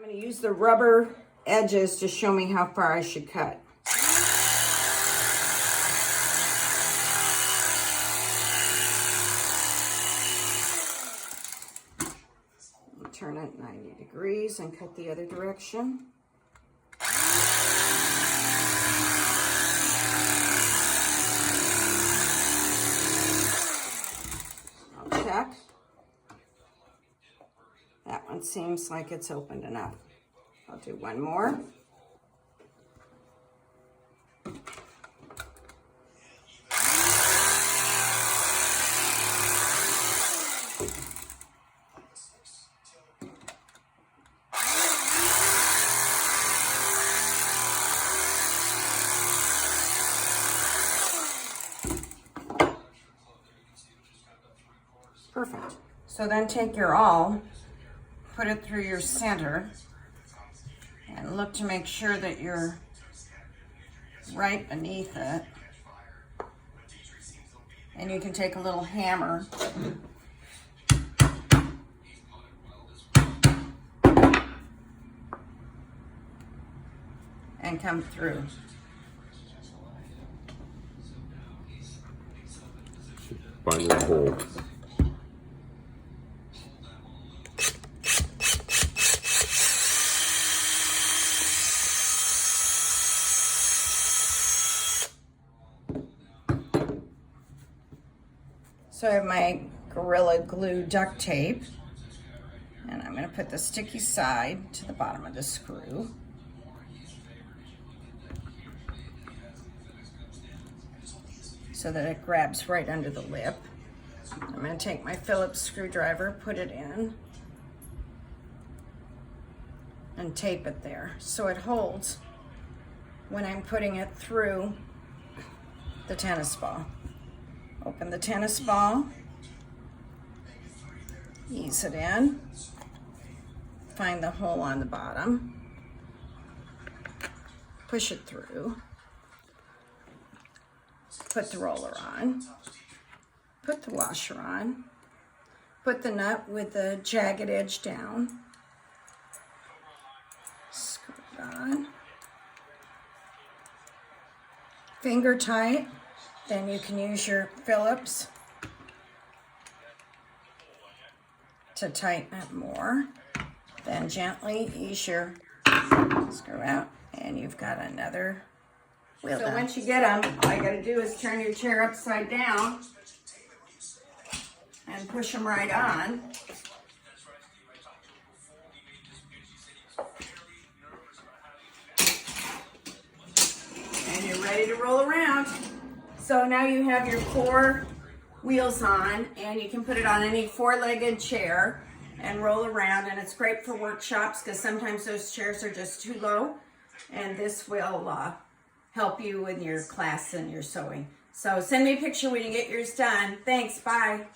I'm going to use the rubber edges to show me how far I should cut. Turn it 90 degrees and cut the other direction. I'll check. That one seems like it's opened enough. I'll do one more. Perfect. So then take your awl, put it through your center, and look to make sure that you're right beneath it. And you can take a little hammer and come through. Find the hole. So I have my Gorilla Glue duct tape, and I'm going to put the sticky side to the bottom of the screw. So that it grabs right under the lip. I'm going to take my Phillips screwdriver, put it in, and tape it there so it holds when I'm putting it through the tennis ball. Open the tennis ball, ease it in, find the hole on the bottom, push it through, put the roller on, put the washer on, put the nut with the jagged edge down, screw it on, finger tight. Then you can use your Phillips to tighten it more. Then gently ease your screw out, and you've got another wheel. So once you get them, all you gotta do is turn your chair upside down and push them right on. And you're ready to roll around. So now you have your 4 wheels on, and you can put it on any 4-legged chair and roll around, and it's great for workshops because sometimes those chairs are just too low, and this will help you in your class and your sewing. So send me a picture when you get yours done. Thanks, bye.